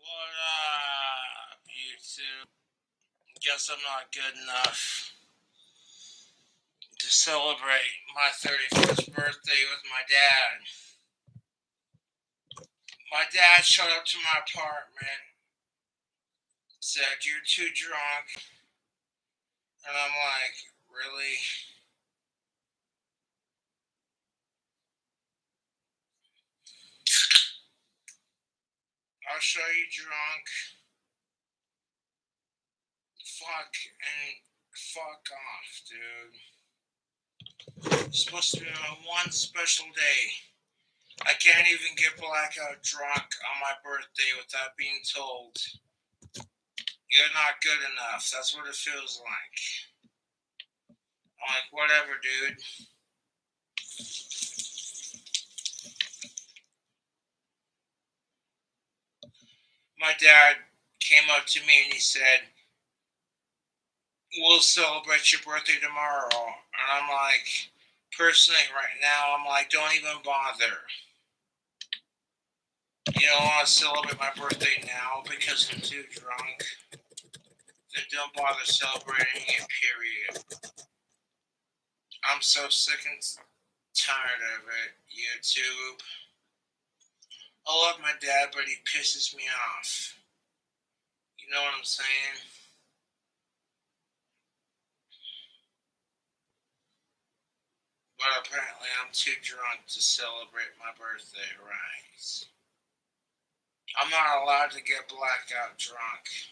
What up, YouTube? Guess I'm not good enough to celebrate my 31st birthday with my dad. My dad showed up to my apartment, said, "You're too drunk." And I'm like, "Really?" "I'll show you drunk." Fuck off, dude. It's supposed to be my one special day. I can't even get blackout drunk on my birthday without being told, "You're not good enough." That's what it feels like. I'm like, whatever, dude. My dad came up to me and he said, "We'll celebrate your birthday tomorrow." And I'm like, personally, right now, I'm like, don't even bother. You don't want to celebrate my birthday now because I'm too drunk? Then don't bother celebrating it, period. I'm so sick and tired of it, YouTube. I love my dad, but he pisses me off. You know what I'm saying? But apparently I'm too drunk to celebrate my birthday right. I'm not allowed to get blackout drunk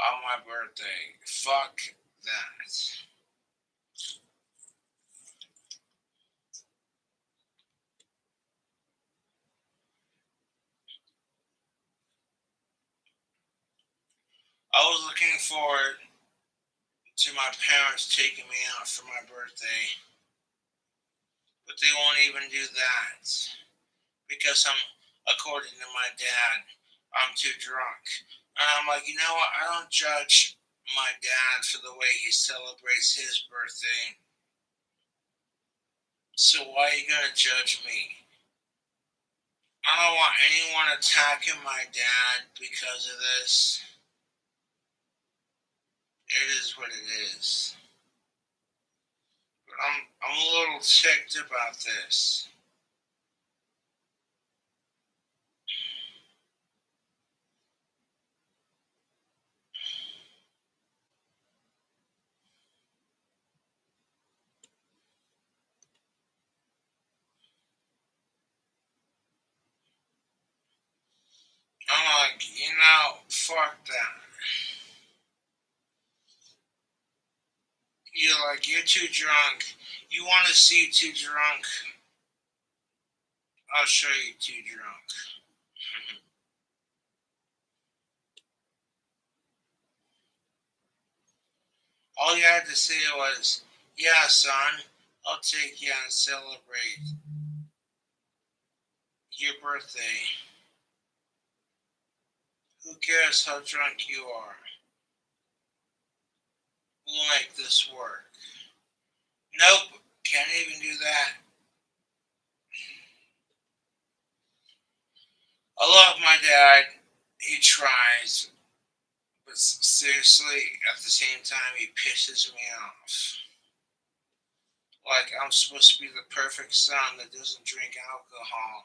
on my birthday. Fuck that. I was looking forward to my parents taking me out for my birthday, but they won't even do that because according to my dad, I'm too drunk. And I'm like, you know what? I don't judge my dad for the way he celebrates his birthday. So why are you gonna judge me? I don't want anyone attacking my dad because of this. It is what it is. But I'm a little ticked about this. I'm like, fuck that. You're like, you're too drunk. You want to see too drunk? I'll show you too drunk. All you had to say was, "Yeah, son, I'll take you and celebrate your birthday. Who cares how drunk you are? We'll make this work." Nope, can't even do that. I love my dad. He tries, but seriously, at the same time, he pisses me off. Like I'm supposed to be the perfect son that doesn't drink alcohol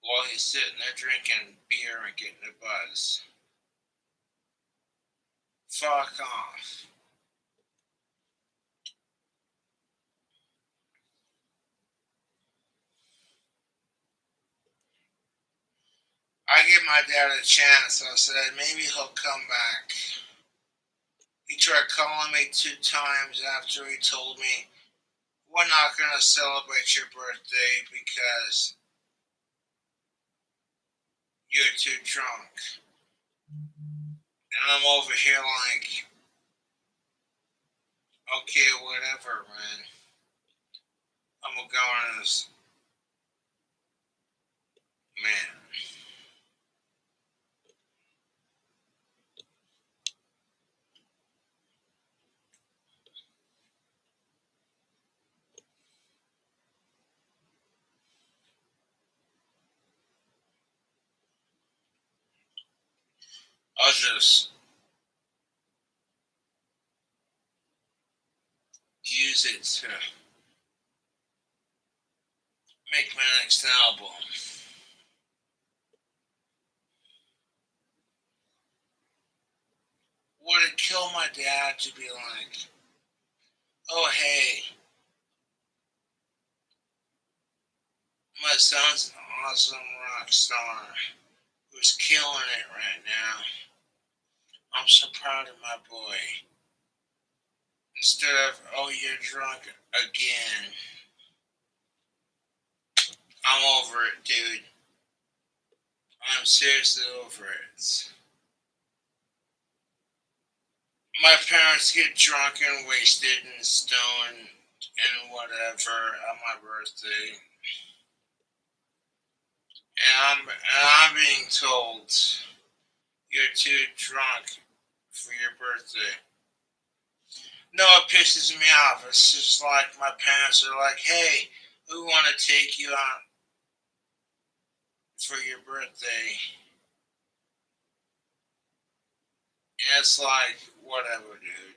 while he's sitting there drinking beer and getting a buzz. Fuck off. I gave my dad a chance. I said maybe he'll come back. He tried calling me 2 times after he told me, "We're not going to celebrate your birthday because you're too drunk." And I'm over here like, okay, whatever, man. I'm going to go on this, man. I'll just use it to make my next album. Would it kill my dad to be like, oh hey, my son's an awesome rock star who's killing it right now. I'm so proud of my boy. Instead of, oh, you're drunk again. I'm over it, dude. I'm seriously over it. My parents get drunk and wasted and stoned and whatever on my birthday. And I'm being told you're too drunk for your birthday. No, it pisses me off. It's just like my parents are like, hey, we want to take you out for your birthday. And it's like, whatever, dude.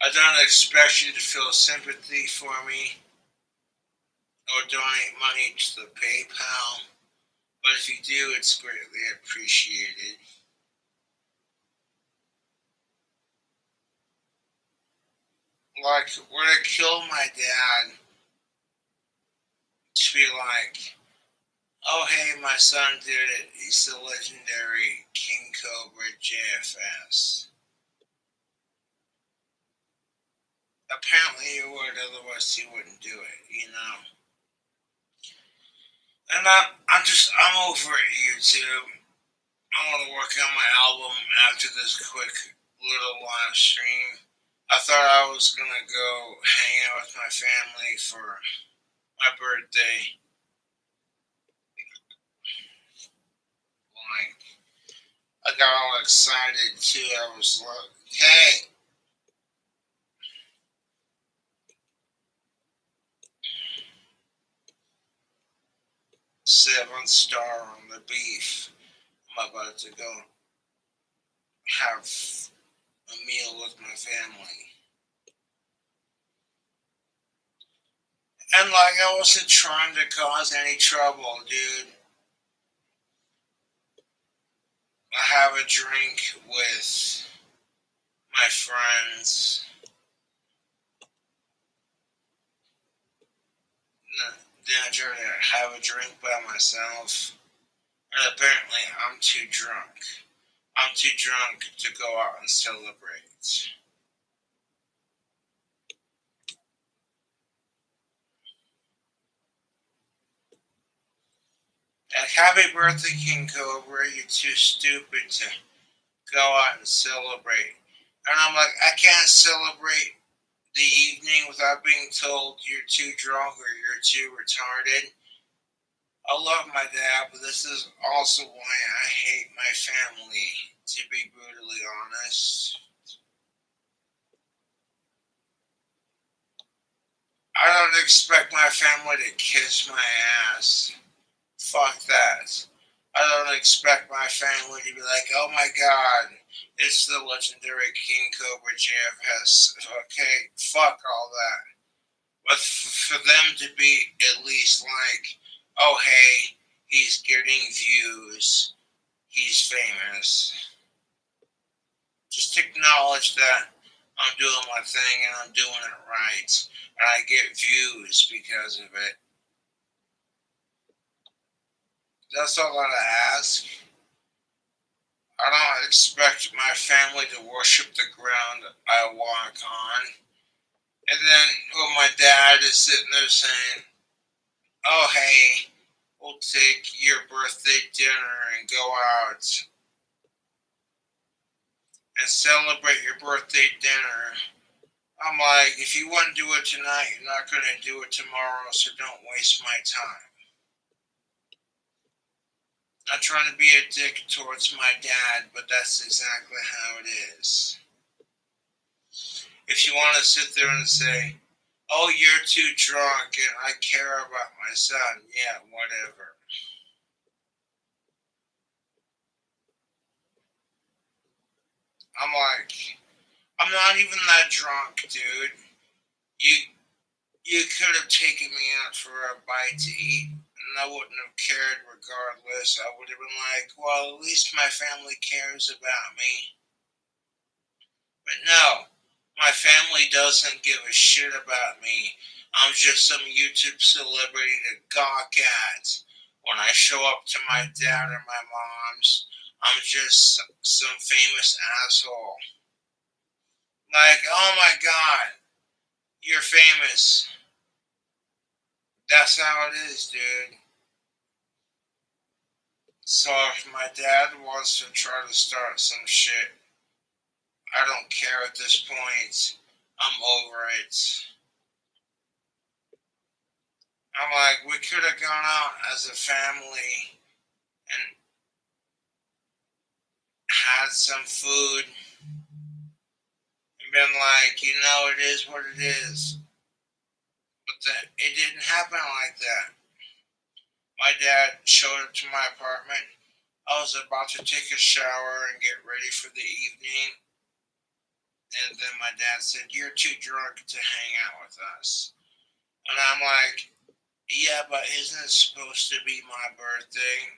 I don't expect you to feel sympathy for me or donate money to the PayPal, but if you do, it's greatly appreciated. Like, would it kill my dad to be like, oh hey, my son did it. He's the legendary King Cobra JFS. Apparently he would, otherwise he wouldn't do it. And I'm over it, YouTube. I want to work on my album after this quick little live stream. I thought I was gonna go hang out with my family for my birthday. Like, I got all excited too. I was like, hey, 7 star on the beef. I'm about to go have a meal with my family. And like, I wasn't trying to cause any trouble, dude. I have a drink with my friends. Then I try to have a drink by myself. And apparently, I'm too drunk. I'm too drunk to go out and celebrate. And happy birthday, King Cobra. You're too stupid to go out and celebrate. And I'm like, I can't celebrate the evening without being told you're too drunk or you're too retarded. I love my dad, but this is also why I hate my family, to be brutally honest. I don't expect my family to kiss my ass. Fuck that. I don't expect my family to be like, oh my god, it's the legendary King Cobra JFS. Okay, fuck all that. But for them to be at least like, oh hey, he's getting views, he's famous. Just acknowledge that I'm doing my thing and I'm doing it right. And I get views because of it. That's all I ask. I don't expect my family to worship the ground I walk on. And then when my dad is sitting there saying, oh, hey, we'll take your birthday dinner and go out and celebrate your birthday dinner. I'm like, if you wouldn't do it tonight, you're not going to do it tomorrow, so don't waste my time. I'm trying to be a dick towards my dad, but that's exactly how it is. If you want to sit there and say, oh, you're too drunk and I care about my son, yeah, whatever. I'm like, I'm not even that drunk, dude. You you could have taken me out for a bite to eat, and I wouldn't have cared regardless. I would have been like, well, at least my family cares about me. But no, my family doesn't give a shit about me. I'm just some YouTube celebrity to gawk at. When I show up to my dad or my mom's, I'm just some famous asshole. Like, oh my god, you're famous. That's how it is, dude. So if my dad wants to try to start some shit, I don't care at this point. I'm over it. I'm like, we could have gone out as a family and had some food and been like, it is what it is. But it didn't happen like that. My dad showed up to my apartment. I was about to take a shower and get ready for the evening. And then my dad said, you're too drunk to hang out with us. And I'm like, yeah, but isn't it supposed to be my birthday?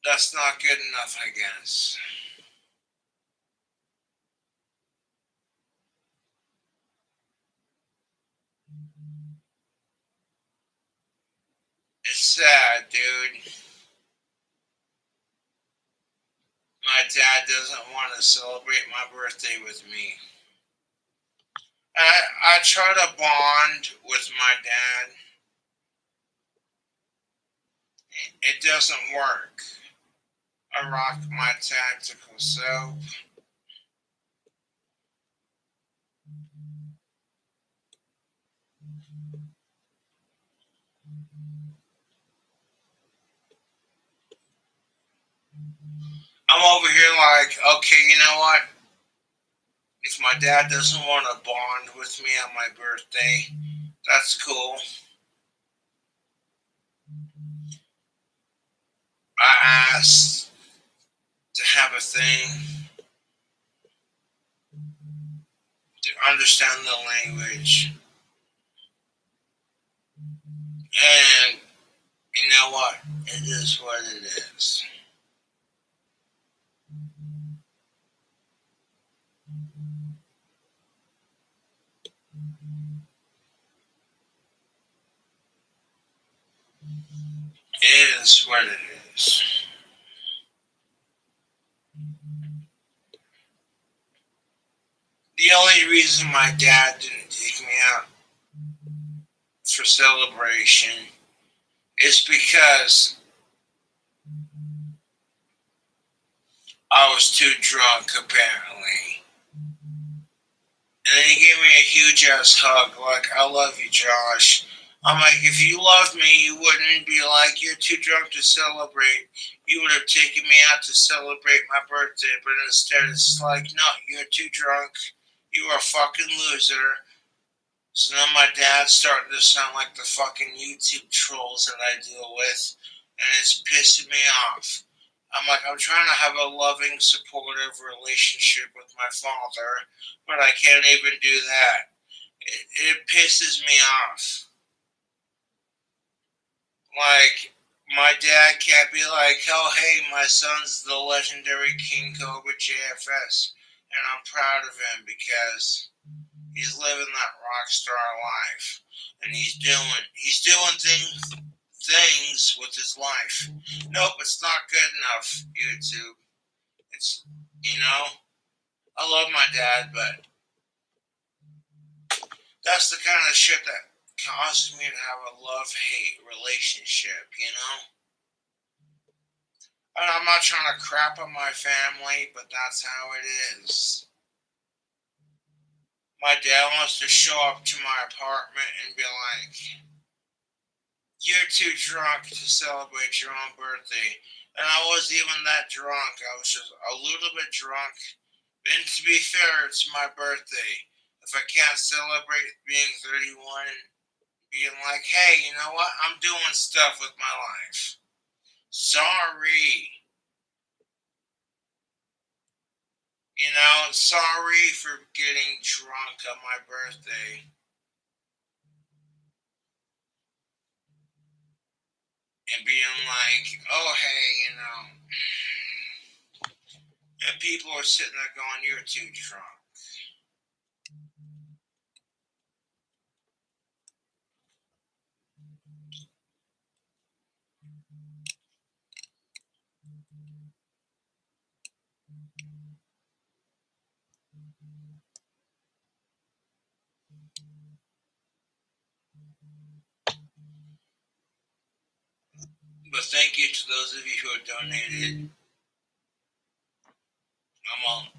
That's not good enough, I guess. It's sad, dude. My dad doesn't want to celebrate my birthday with me. I try to bond with my dad. It doesn't work. I rock my tactical self. I'm over here like, okay, you know what? If my dad doesn't want to bond with me on my birthday, that's cool. I asked to have a thing, to understand the language. And you know what? It is what it is. It is what it is. The only reason my dad didn't take me out for celebration is because I was too drunk, apparently. And then he gave me a huge ass hug, like, I love you, Josh. I'm like, if you loved me, you wouldn't be like, you're too drunk to celebrate. You would have taken me out to celebrate my birthday, but instead it's like, no, you're too drunk. You are a fucking loser. So now my dad's starting to sound like the fucking YouTube trolls that I deal with, and it's pissing me off. I'm like, I'm trying to have a loving, supportive relationship with my father, but I can't even do that. It pisses me off. Like, my dad can't be like, oh, hey, my son's the legendary King Cobra JFS, and I'm proud of him because he's living that rock star life, and he's doing things with his life. Nope, it's not good enough. YouTube. It's I love my dad, but that's the kind of shit that causes me to have a love hate relationship. And I'm not trying to crap on my family, but that's how it is. My dad wants to show up to my apartment and be like, you're too drunk to celebrate your own birthday. And I wasn't even that drunk. I was just a little bit drunk. And to be fair, it's my birthday. If I can't celebrate being 31 and being like, hey, you know what? I'm doing stuff with my life. Sorry. Sorry for getting drunk on my birthday and being like, oh, hey, and people are sitting there going, you're too drunk. But thank you to those of you who have donated. I'm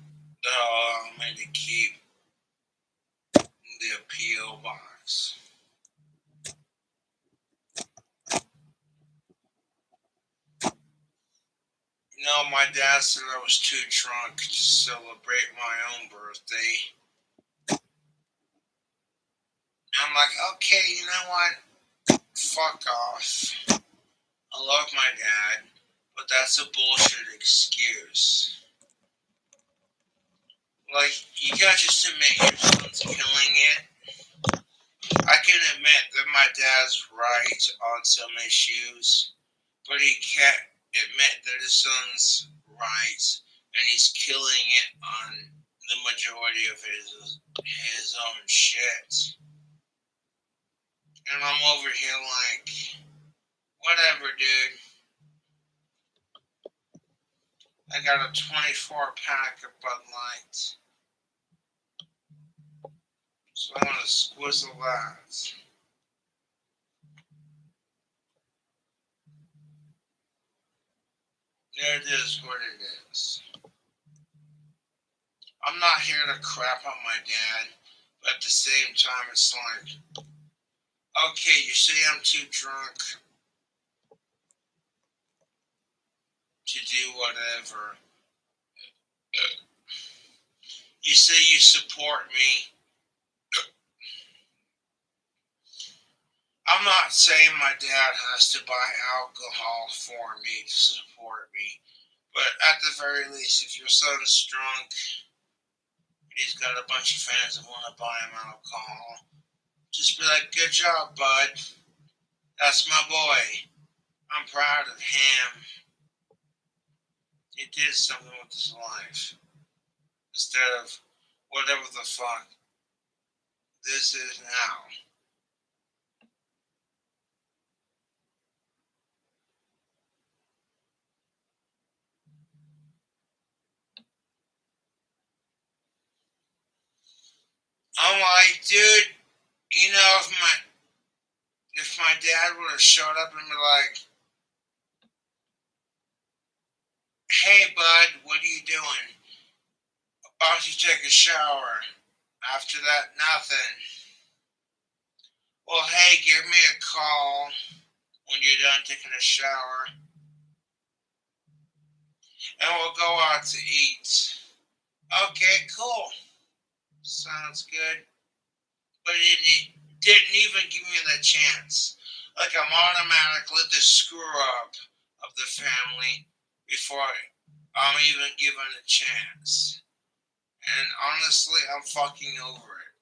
going to keep the P.O Box. My dad said I was too drunk to celebrate my own birthday. I'm like, okay, you know what? Fuck off. I love my dad, but that's a bullshit excuse. Like, you can't just admit your son's killing it. I can admit that my dad's right on some issues, but he can't admit that his son's right and he's killing it on the majority of his own shit. And I'm over here like, whatever, dude. I got a 24 pack of Bud Light. So I'm gonna squizzle that. It is what it is. I'm not here to crap on my dad, but at the same time, it's like, okay, you say I'm too drunk to do whatever. You say you support me. I'm not saying my dad has to buy alcohol for me to support me, but at the very least, if your son's drunk and he's got a bunch of fans that want to buy him alcohol, just be like, good job, bud. That's my boy. I'm proud of him. He did something with his life. Instead of whatever the fuck this is now. I'm like, dude, if my dad would have showed up and been like, hey bud, what are you doing? About to take a shower. After that, nothing. Well, hey, give me a call when you're done taking a shower, and we'll go out to eat. Okay, cool. Sounds good. But he didn't even give me the chance. Like I'm automatically the screw up of the family before I'm even given a chance. And honestly, I'm fucking over it.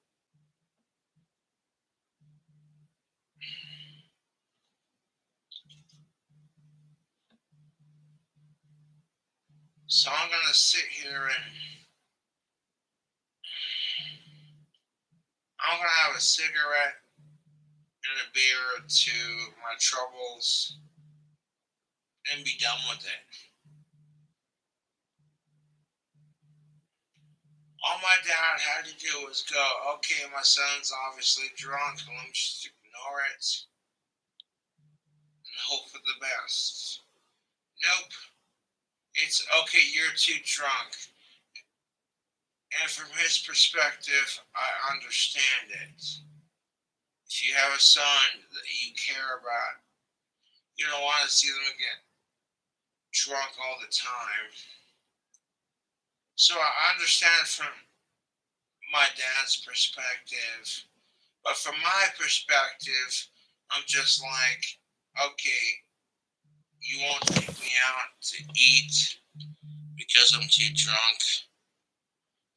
So I'm gonna sit here and I'm gonna have a cigarette and a beer to my troubles and be done with it. All my dad had to do was go, okay, my son's obviously drunk, let me just ignore it and hope for the best. Nope. It's okay, you're too drunk. And from his perspective, I understand it. If you have a son that you care about, you don't want to see them get drunk all the time. So I understand from my dad's perspective, but from my perspective, I'm just like, okay, you won't take me out to eat because I'm too drunk.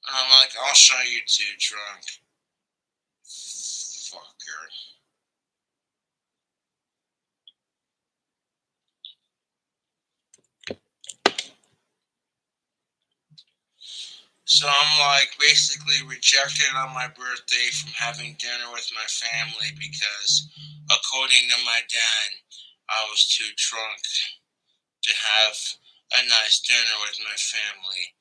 And I'm like, I'll show you too drunk. Fucker. So I'm like basically rejected on my birthday from having dinner with my family because, according to my dad, I was too drunk to have a nice dinner with my family.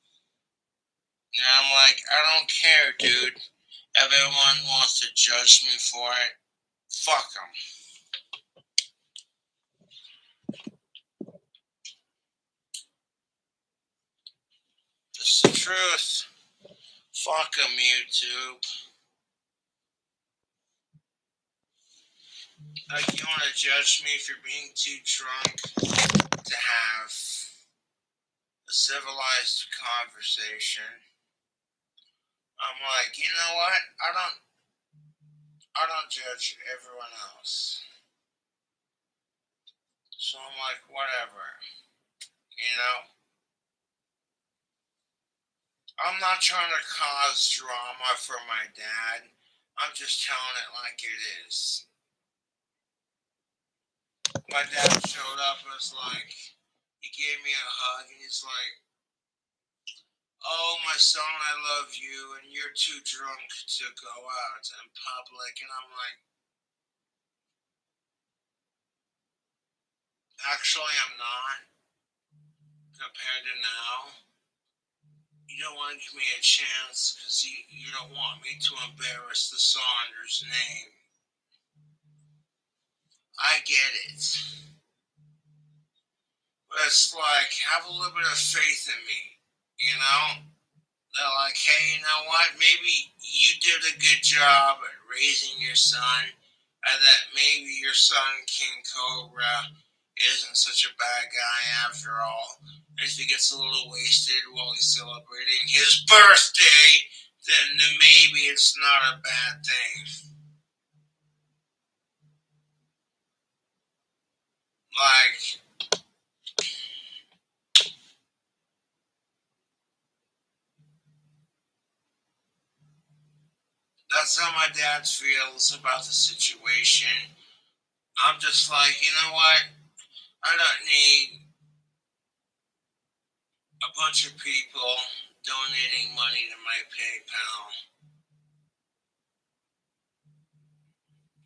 And I'm like, I don't care, dude. Everyone wants to judge me for it. Fuck them. It's the truth. Fuck them, YouTube. Like, you want to judge me for being too drunk to have a civilized conversation? I'm like, you know what? I don't judge everyone else. So I'm like, whatever. You know? I'm not trying to cause drama for my dad. I'm just telling it like it is. My dad showed up and was like, he gave me a hug and he's like, oh, my son, I love you, and you're too drunk to go out in public. And I'm like, actually, I'm not, compared to now. You don't want to give me a chance because you don't want me to embarrass the Saunders name. I get it. But it's like, have a little bit of faith in me, you know? They're like, hey, you know what? Maybe you did a good job at raising your son, and that maybe your son, King Cobra, isn't such a bad guy after all. If he gets a little wasted while he's celebrating his birthday, then maybe it's not a bad thing. Like, that's how my dad feels about the situation. I'm just like, you know what? I don't need a bunch of people donating money to my PayPal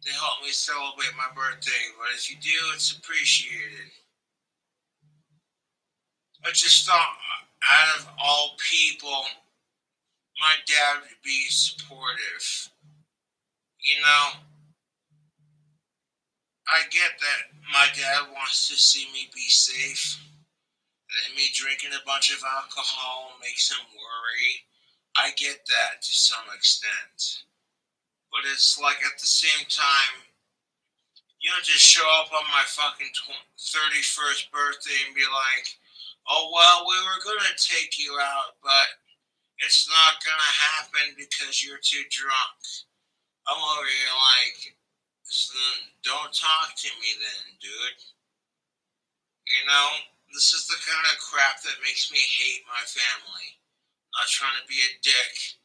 to help me celebrate my birthday, but if you do, it's appreciated. I just thought, out of all people, my dad would be supportive. You know, I get that my dad wants to see me be safe, that me drinking a bunch of alcohol makes him worry. I get that to some extent. But it's like at the same time, you don't just show up on my fucking 31st birthday and be like, oh, well, we were going to take you out, but it's not going to happen because you're too drunk. I'm over here like, don't talk to me then, dude. You know, this is the kind of crap that makes me hate my family. Not trying to be a dick,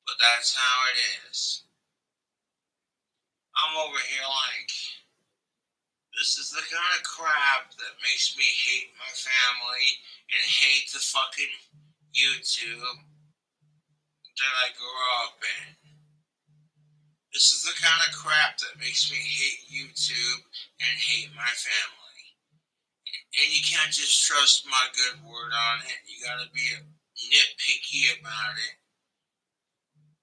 but that's how it is. I'm over here like, this is the kind of crap that makes me hate my family and hate the fucking YouTube that I grew up in. This is the kind of crap that makes me hate YouTube and hate my family. And you can't just trust my good word on it. You gotta be nitpicky about it.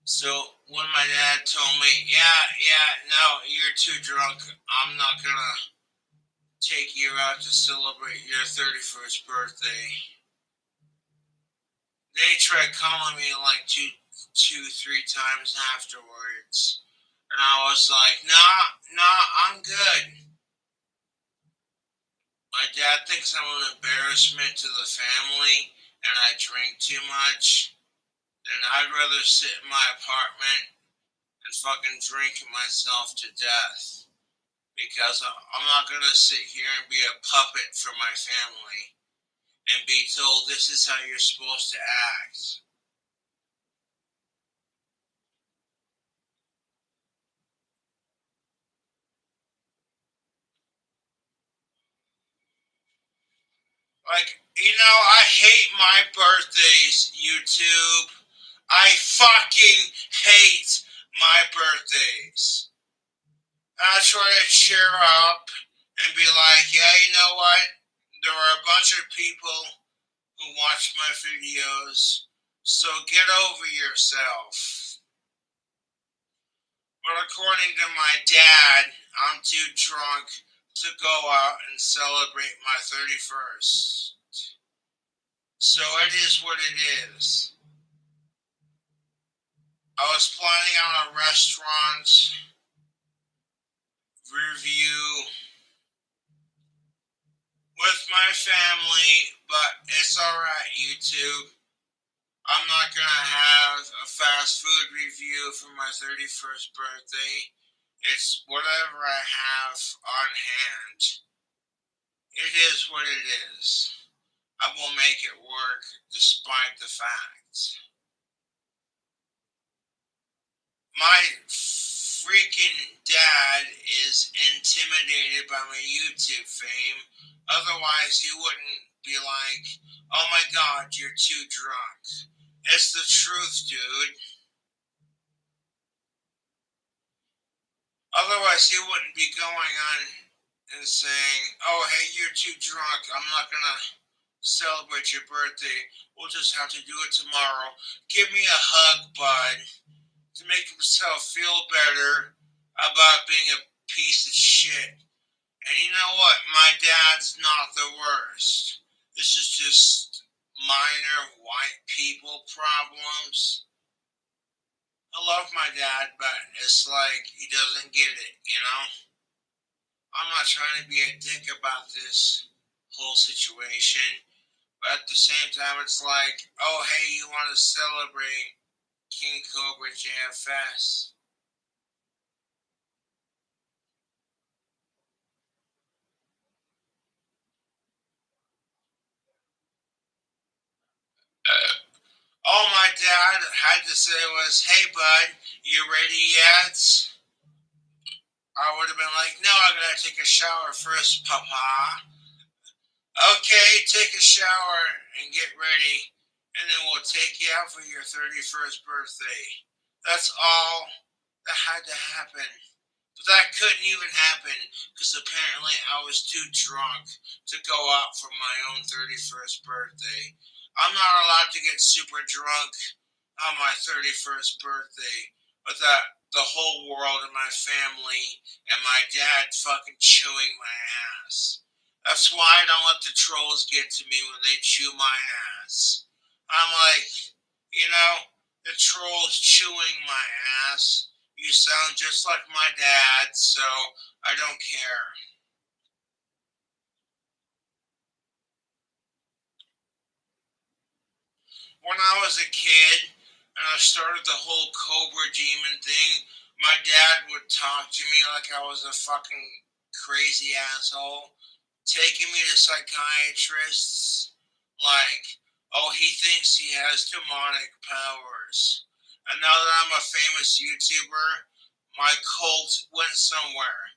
So when my dad told me, yeah, no, you're too drunk, I'm not gonna take you out to celebrate your 31st birthday, they tried calling me like three times afterwards. And I was like, nah, I'm good. My dad thinks I'm an embarrassment to the family and I drink too much. then I'd rather sit in my apartment and fucking drink myself to death. Because I'm not gonna sit here and be a puppet for my family and be told this is how you're supposed to act. Like, I hate my birthdays, YouTube. I fucking hate my birthdays. I try to cheer up and be like, yeah, you know what? There are a bunch of people who watch my videos, so get over yourself. But according to my dad, I'm too drunk to go out and celebrate my 31st. So it is what it is. I was planning on a restaurant review with my family, but it's alright, YouTube. I'm not gonna have a fast food review for my 31st birthday. It's whatever I have on hand. It is what it is. I will make it work despite the fact. My freaking dad is intimidated by my YouTube fame. Otherwise, he wouldn't be like, oh my god, you're too drunk. It's the truth, dude. Otherwise, he wouldn't be going on and saying, oh, hey, you're too drunk. I'm not going to celebrate your birthday. We'll just have to do it tomorrow. Give me a hug, bud, to make himself feel better about being a piece of shit. And you know what? My dad's not the worst. This is just minor white people problems. I love my dad, but it's like he doesn't get it. I'm not trying to be a dick about this whole situation, but at the same time, it's like, oh, hey, you want to celebrate King Cobra JFS? All my dad had to say was, hey, bud, you ready yet? I would have been like, no, I gotta take a shower first, papa. Okay, take a shower and get ready, and then we'll take you out for your 31st birthday. That's all that had to happen. But that couldn't even happen because apparently I was too drunk to go out for my own 31st birthday. I'm not allowed to get super drunk on my 31st birthday without the whole world and my family and my dad fucking chewing my ass. That's why I don't let the trolls get to me when they chew my ass. I'm like, you know, the troll's chewing my ass. You sound just like my dad, so I don't care. When I was a kid and I started the whole Cobra Demon thing, my dad would talk to me like I was a fucking crazy asshole, taking me to psychiatrists. Like, oh, he thinks he has demonic powers. And now that I'm a famous YouTuber, my cult went somewhere.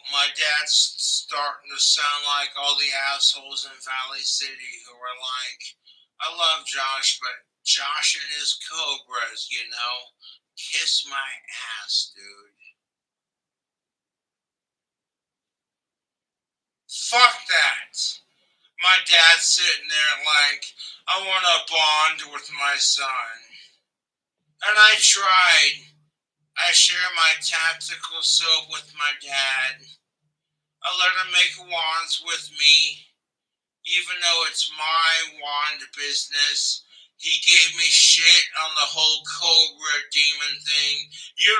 My dad's starting to sound like all the assholes in Valley City who are like, I love Josh, but Josh and his cobras. Kiss my ass, dude. Fuck that. My dad's sitting there like, I want to bond with my son. And I tried. I share my tactical soap with my dad. I let him make wands with me. Even though it's my wand business, he gave me shit on the whole Cobra demon thing. You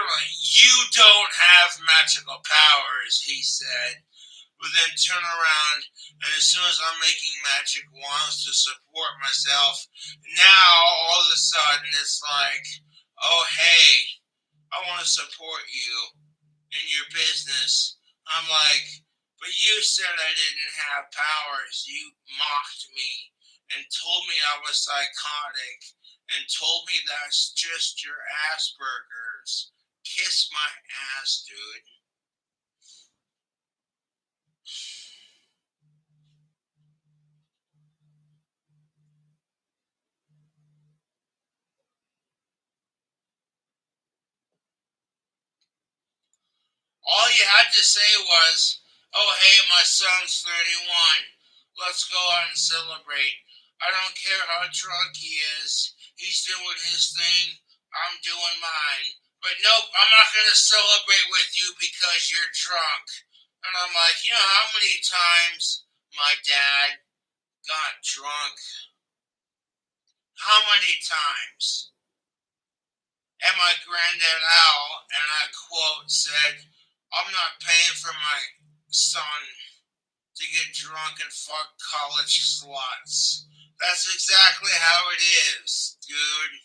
don't have magical powers, he said. but then turn around, and as soon as I'm making magic wands to support myself, now all of a sudden it's like, oh hey, I want to support you in your business. I'm like, but you said I didn't have powers. You mocked me and told me I was psychotic and told me that's just your Asperger's. Kiss my ass, dude. All you had to say was, oh, hey, my son's 31. Let's go out and celebrate. I don't care how drunk he is. He's doing his thing. I'm doing mine. But nope, I'm not going to celebrate with you because you're drunk. And I'm like, you know how many times my dad got drunk? How many times? And my granddad Al, and I quote, said, I'm not paying for my son to get drunk and fuck college sluts. That's exactly how it is, dude.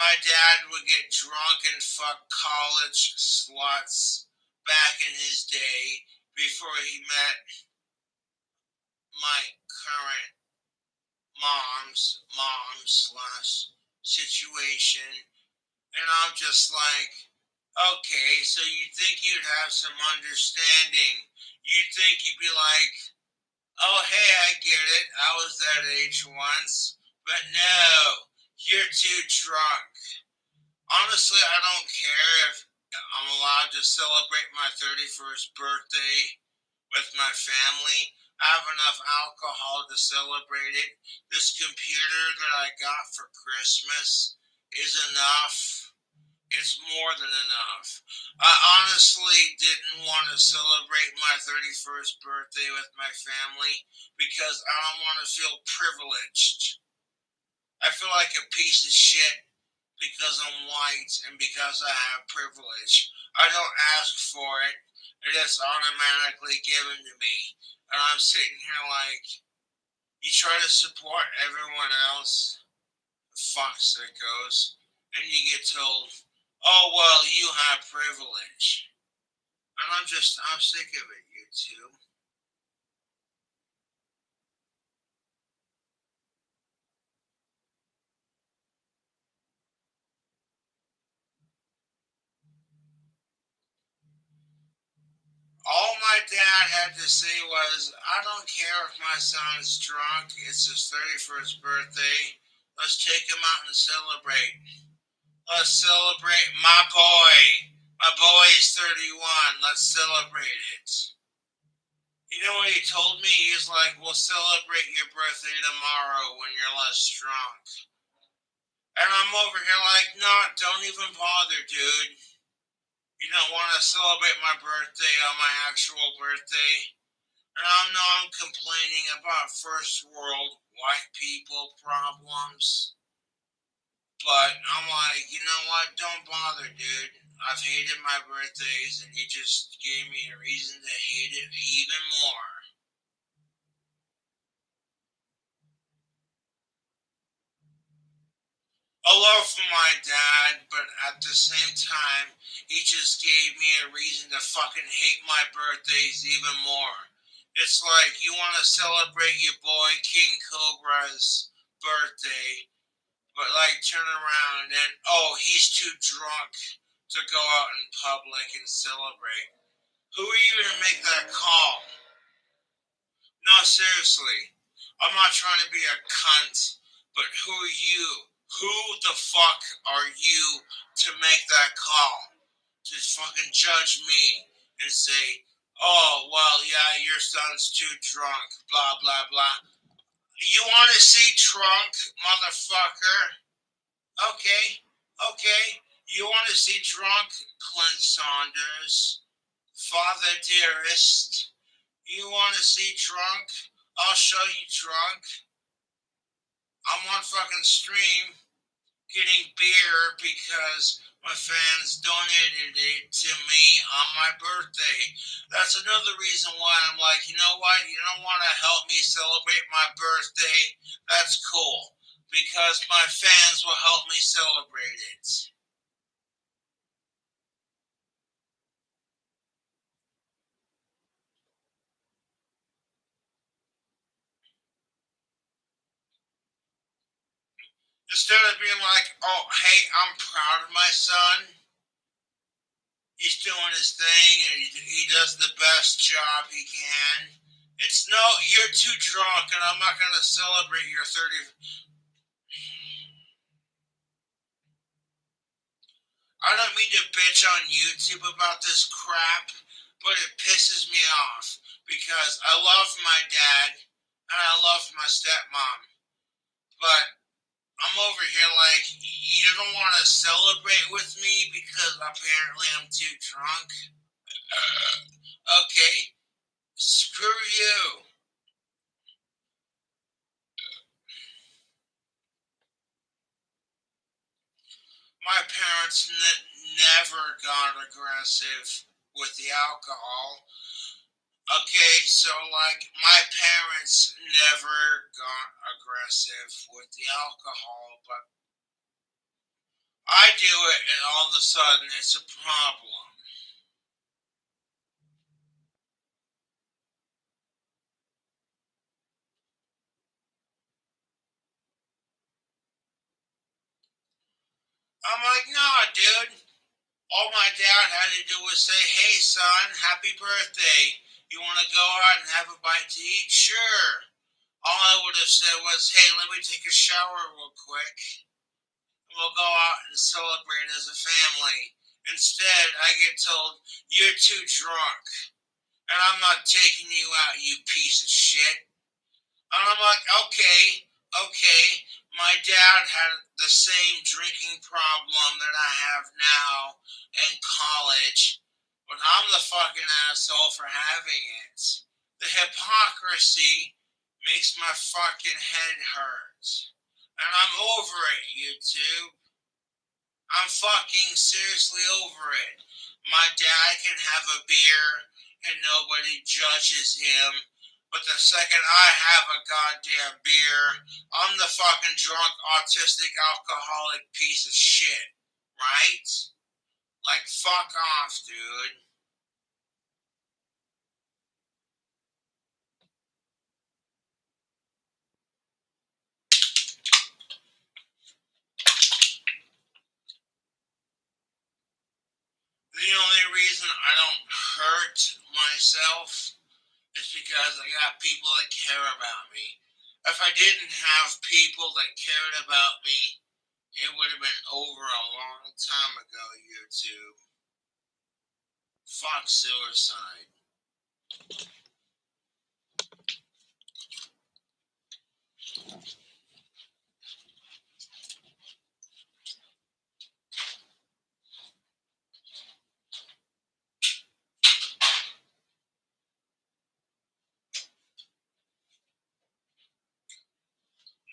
My dad would get drunk and fuck college sluts back in his day before he met my current mom slash situation. And I'm just like, okay, so you think you'd have some understanding. You'd think you'd be like, oh, hey, I get it. I was that age once. But no, you're too drunk. Honestly, I don't care if I'm allowed to celebrate my 31st birthday with my family. I have enough alcohol to celebrate it. This computer that I got for Christmas is enough. It's more than enough. I honestly didn't want to celebrate my 31st birthday with my family because I don't want to feel privileged. I feel like a piece of shit because I'm white and because I have privilege. I don't ask for it, it is automatically given to me. And I'm sitting here like, you try to support everyone else, fuck sickos, and you get told, oh, well, you have privilege. And I'm sick of it, you two. All my dad had to say was, I don't care if my son's drunk, it's his 31st birthday. Let's take him out and celebrate. Let's celebrate my boy. My boy is 31. Let's celebrate it. You know what he told me? He's like, we'll celebrate your birthday tomorrow when you're less drunk. And I'm over here like, no, don't even bother, dude. You don't want to celebrate my birthday on my actual birthday. And I know I'm complaining about first world white people problems. But I'm like, you know what? Don't bother, dude. I've hated my birthdays, and you just gave me a reason to hate it even more. I love for my dad, but at the same time, he just gave me a reason to fucking hate my birthdays even more. It's like you want to celebrate your boy King Cobra's birthday, but like turn around and oh, he's too drunk to go out in public and celebrate. Who are you to make that call? No, seriously. I'm not trying to be a cunt, but who are you? Who the fuck are you to make that call? To fucking judge me and say, oh, well, yeah, your son's too drunk, blah, blah, blah. You want to see drunk, motherfucker? Okay, okay. You want to see drunk, Clint Saunders? Father dearest? You want to see drunk? I'll show you drunk. I'm on fucking stream. getting beer because my fans donated it to me on my birthday. That's another reason why I'm like, you know what? You don't want to help me celebrate my birthday? That's cool. Because my fans will help me celebrate it. Instead of being like, oh, hey, I'm proud of my son. He's doing his thing and he does the best job he can. It's no, you're too drunk and I'm not going to celebrate your 30th. I don't mean to bitch on YouTube about this crap, but it pisses me off because I love my dad and I love my stepmom. But I'm over here like, you don't want to celebrate with me because apparently I'm too drunk? Okay, screw you. My parents never got aggressive with the alcohol. Okay, so like my parents never got aggressive with the alcohol, but I do it and all of a sudden it's a problem. I'm like, nah, dude. All my dad had to do was say, hey, son, happy birthday. You want to go out and have a bite to eat? Sure. All I would have said was, hey, let me take a shower real quick. We'll go out and celebrate as a family. Instead, I get told, you're too drunk. And I'm not taking you out, you piece of shit. And I'm like, okay, okay. My dad had the same drinking problem that I have now in college, but I'm the fucking asshole for having it. The hypocrisy makes my fucking head hurt. And I'm over it, YouTube. I'm fucking seriously over it. My dad can have a beer and nobody judges him. But the second I have a goddamn beer, I'm the fucking drunk, autistic, alcoholic piece of shit. Right? Like, fuck off, dude. The only reason I don't hurt myself is because I got people that care about me. If I didn't have people that cared about me, it would have been over a long time ago, YouTube. Fuck suicide.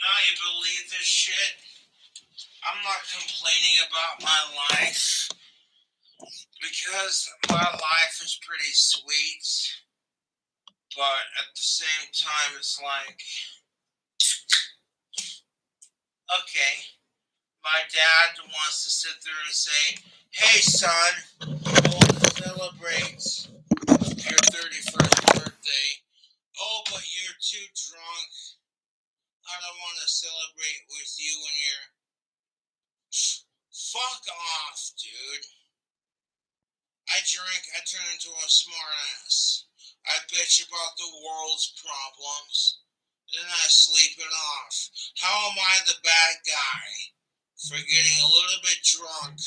Now you believe this shit? I'm not complaining about my life because my life is pretty sweet, but at the same time, it's like, okay, my dad wants to sit there and say, hey, son, we'll celebrate your 31st birthday. Oh, but you're too drunk. I don't want to celebrate with you when you're. Fuck off, dude. I drink, I turn into a smartass. I bitch about the world's problems. Then I sleep it off. How am I the bad guy for getting a little bit drunk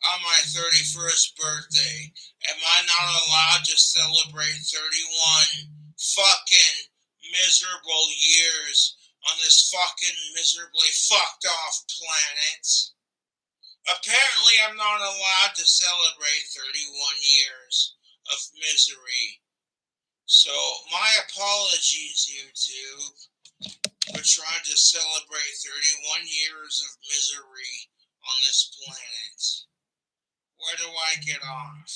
on my 31st birthday? Am I not allowed to celebrate 31 fucking miserable years on this fucking miserably fucked off planet? Apparently, I'm not allowed to celebrate 31 years of misery. So, my apologies, YouTube. We're trying to celebrate 31 years of misery on this planet. Where do I get off?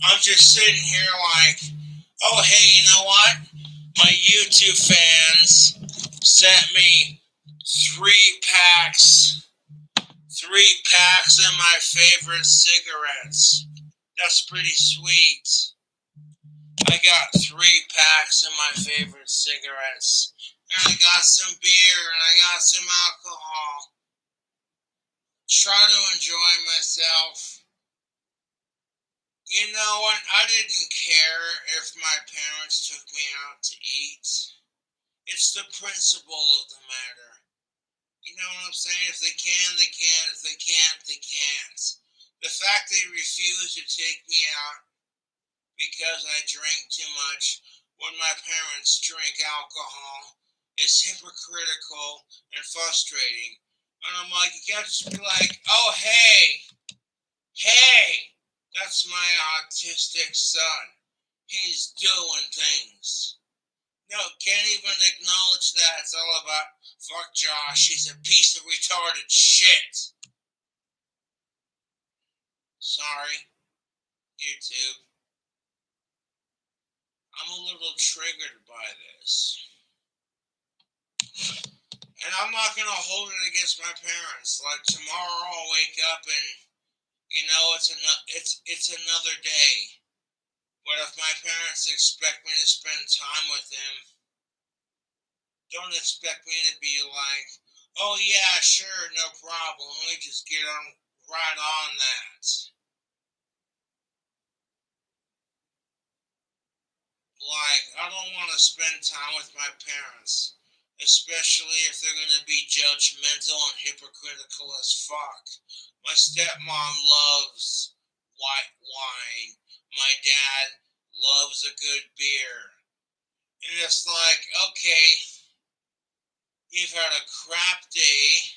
I'm just sitting here like, oh hey, you know what? My YouTube fans sent me three packs of my favorite cigarettes. That's pretty sweet. I got 3 packs of my favorite cigarettes. And I got some beer and I got some alcohol. Try to enjoy myself. You know what? I didn't care if my parents took me out to eat. It's the principle of the matter. You know what I'm saying? If they can, they can. If they can't, they can't. The fact they refuse to take me out because I drink too much when my parents drink alcohol is hypocritical and frustrating. And I'm like, you gotta just be like, oh, hey, that's my autistic son. He's doing things. No, can't even acknowledge that. It's all about, fuck Josh, he's a piece of retarded shit. Sorry, YouTube. I'm a little triggered by this. And I'm not going to hold it against my parents. Like, tomorrow I'll wake up and, it's another day. But if my parents expect me to spend time with them, don't expect me to be like, oh yeah, sure, no problem. Let me just get on right on that. Like, I don't want to spend time with my parents, especially if they're going to be judgmental and hypocritical as fuck. My stepmom loves white wine. My dad loves a good beer. And it's like, okay, you've had a crap day.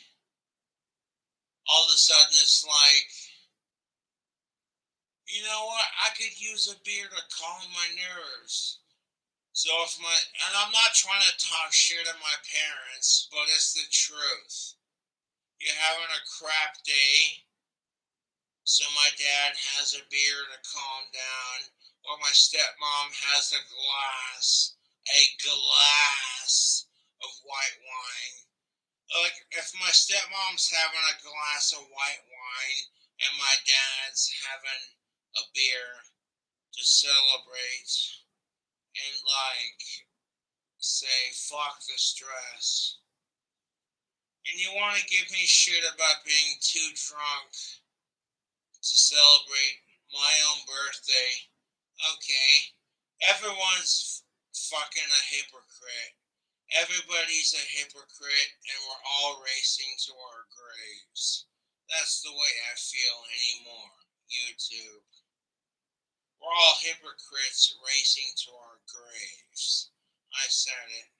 All of a sudden it's like, you know what? I could use a beer to calm my nerves. So and I'm not trying to talk shit at my parents, but it's the truth. You're having a crap day, so my dad has a beer to calm down, or my stepmom has a glass of white wine. Like, if my stepmom's having a glass of white wine and my dad's having a beer to celebrate and, like, say, fuck the stress. And you want to give me shit about being too drunk to celebrate my own birthday. Okay, everyone's fucking a hypocrite. Everybody's a hypocrite, and we're all racing to our graves. That's the way I feel anymore, YouTube. We're all hypocrites racing to our graves. I said it.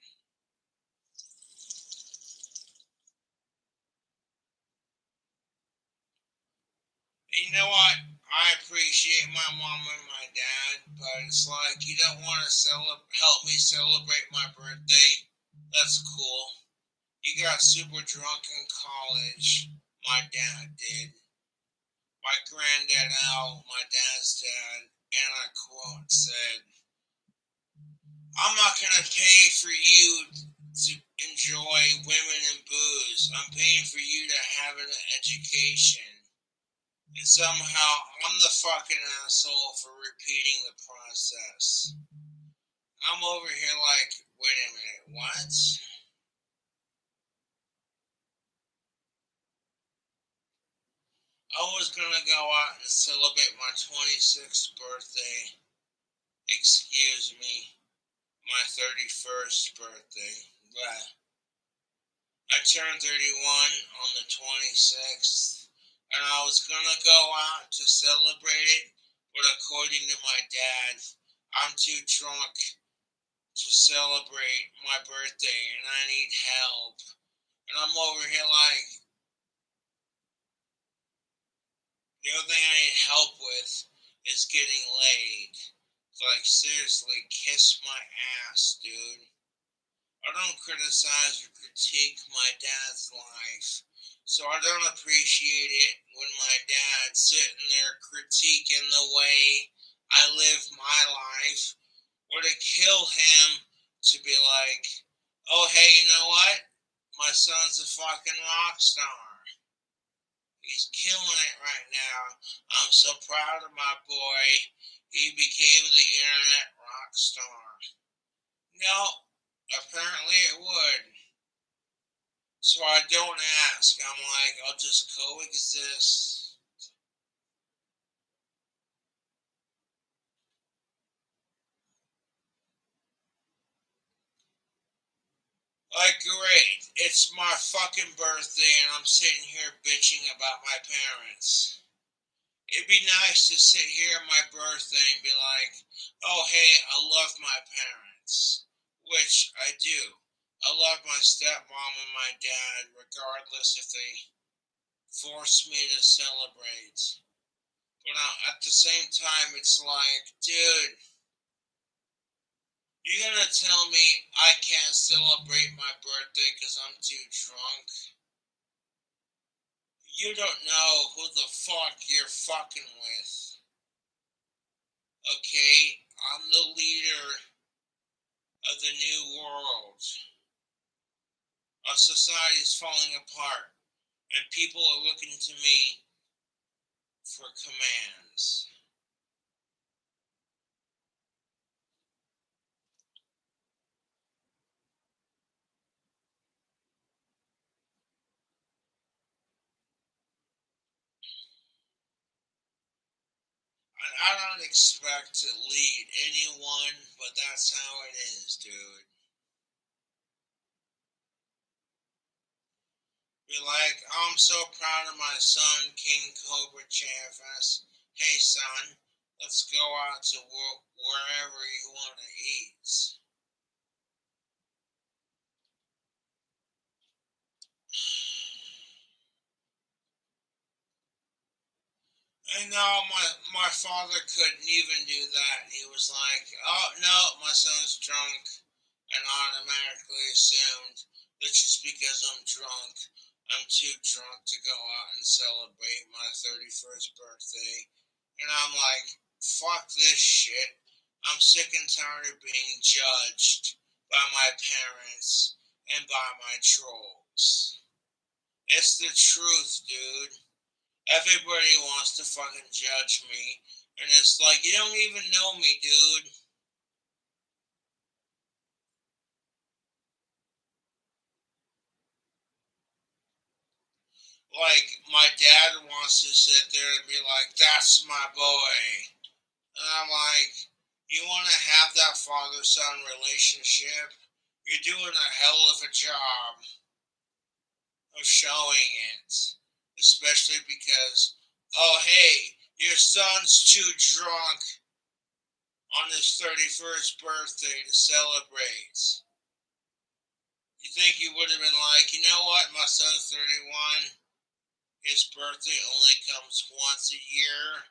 You know what? I appreciate my mom and my dad, but it's like, you don't want to help me celebrate my birthday. That's cool. You got super drunk in college. My dad did. My granddad Al, my dad's dad, and I quote said, I'm not going to pay for you to enjoy women and booze. I'm paying for you to have an education. And somehow I'm the fucking asshole for repeating the process. I'm over here like, wait a minute, what? I was gonna go out and celebrate my 26th birthday. Excuse me, my 31st birthday. But I turned 31 on the 26th, and I was gonna go out to celebrate it, but according to my dad, I'm too drunk to celebrate my birthday and I need help. And I'm over here like, The only thing I need help with is getting laid. So, like, seriously, kiss my ass, dude. I don't criticize or critique my dad's life. So I don't appreciate it when my dad's sitting there critiquing the way I live my life. Or to kill him to be like, oh, hey, you know what? My son's a fucking rock star. He's killing it right now. I'm so proud of my boy. He became the internet rock star. No, apparently it would. So I don't ask. I'm like, I'll just coexist. Like, great. It's my fucking birthday and I'm sitting here bitching about my parents. It'd be nice to sit here on my birthday and be like, oh, hey, I love my parents. Which I do. I love my stepmom and my dad, regardless if they force me to celebrate. But at the same time, it's like, dude, you gonna tell me I can't celebrate my birthday because I'm too drunk? You don't know who the fuck you're fucking with. Okay? I'm the leader of the new world. Our society is falling apart, and people are looking to me for commands. I don't expect to lead anyone, but that's how it is, dude. Be like, oh, I'm so proud of my son, King Cobra JFS. Hey, son, let's go out to wherever you want to eat. And no, my father couldn't even do that. He was like, oh, no, my son's drunk, and automatically assumed that just because I'm drunk, I'm too drunk to go out and celebrate my 31st birthday. And I'm like, fuck this shit. I'm sick and tired of being judged by my parents and by my trolls. It's the truth, dude. Everybody wants to fucking judge me. And it's like, you don't even know me, dude. Like, my dad wants to sit there and be like, that's my boy. And I'm like, you want to have that father son relationship? You're doing a hell of a job of showing it. Especially because, oh, hey, your son's too drunk on his 31st birthday to celebrate. You think you would have been like, you know what, my son's 31, his birthday only comes once a year.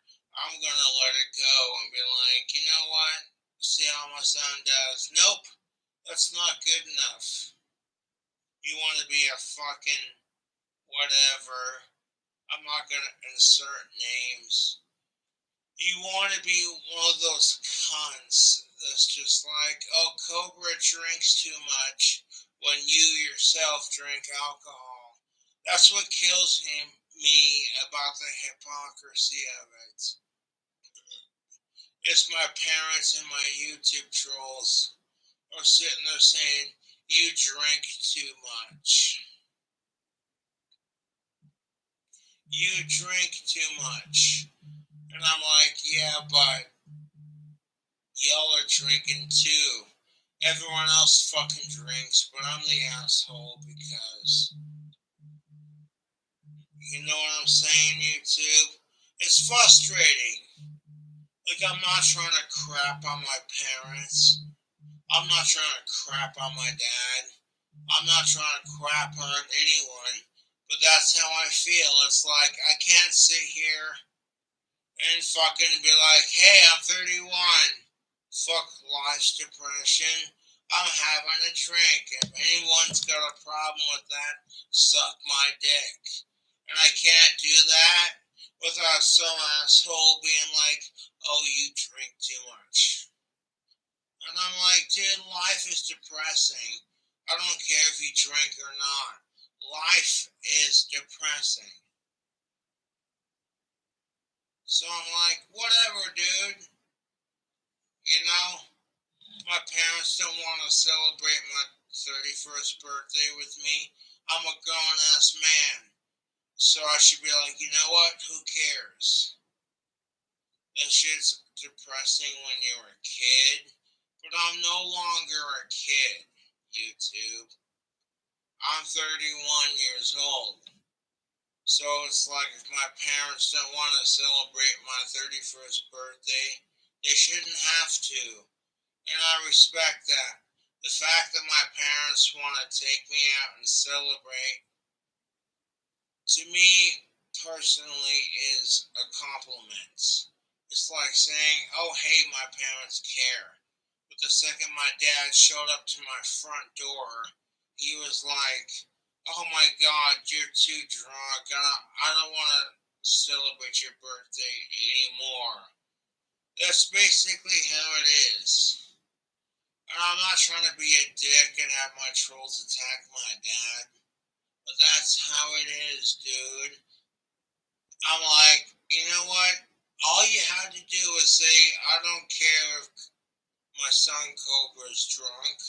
I'm gonna let it go and be like, you know what? See how my son does. Nope, that's not good enough. You want to be a fucking whatever. I'm not gonna insert names. You want to be one of those cunts that's just like, oh, Cobra drinks too much when you yourself drink alcohol. That's what kills me about the hypocrisy of it. It's my parents and my YouTube trolls are sitting there saying, you drink too much. You drink too much. And I'm like, yeah, but y'all are drinking too. Everyone else fucking drinks, but I'm the asshole because you know what I'm saying, YouTube? It's frustrating. Like, I'm not trying to crap on my parents. I'm not trying to crap on my dad. I'm not trying to crap on anyone. But that's how I feel. It's like I can't sit here and fucking be like, hey, I'm 31. Fuck life's depression. I'm having a drink. If anyone's got a problem with that, suck my dick. And I can't do that without some asshole being like, oh, you drink too much. And I'm like, dude, life is depressing. I don't care if you drink or not. Life is depressing. So I'm like, whatever, dude. You know, my parents don't want to celebrate my 31st birthday with me. I'm a grown ass man. So I should be like, you know what? Who cares? That shit's depressing when you're a kid. But I'm no longer a kid, YouTube. I'm 31 years old. So it's like if my parents don't want to celebrate my 31st birthday, they shouldn't have to. And I respect that. The fact that my parents want to take me out and celebrate, to me personally, is a compliment. It's like saying, oh, hey, my parents care. But the second my dad showed up to my front door, he was like, oh my God, you're too drunk. I don't want to celebrate your birthday anymore. That's basically how it is. And I'm not trying to be a dick and have my trolls attack my dad, but that's how it is, dude. I'm like, you know what? All you had to do was say, I don't care if my son Cobra's drunk.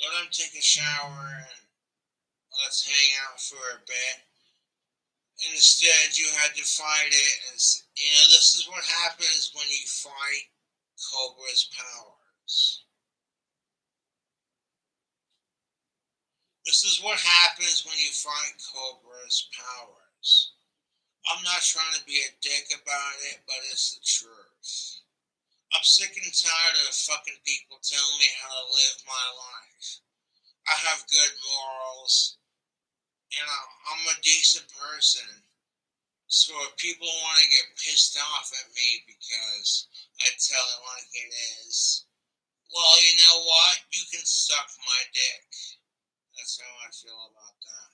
Let him take a shower and let's hang out for a bit. Instead, you had to fight it. And, this is what happens when you fight Cobra's powers. This is what happens when you fight Cobra's powers. I'm not trying to be a dick about it, but it's the truth. I'm sick and tired of fucking people telling me how to live my life. I have good morals, and I'm a decent person. So if people want to get pissed off at me because I tell it like it is, well, you know what? You can suck my dick. That's how I feel about that.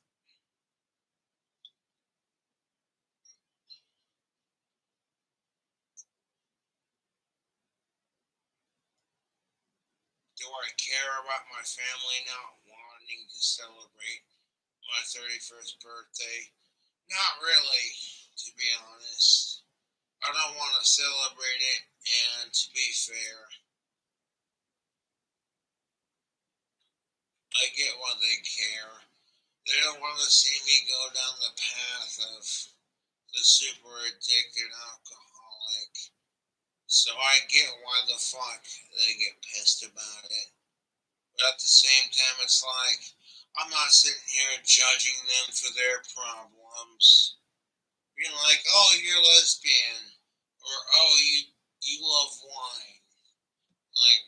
Do I care about my family not wanting to celebrate my 31st birthday? Not really, to be honest. I don't want to celebrate it, and to be fair, I get why they care. They don't want to see me go down the path of the super addicted alcoholic. So I get why the fuck they get pissed about it. But at the same time, it's like, I'm not sitting here judging them for their problems. Being like, oh, you're lesbian. Or, oh, you love wine. Like,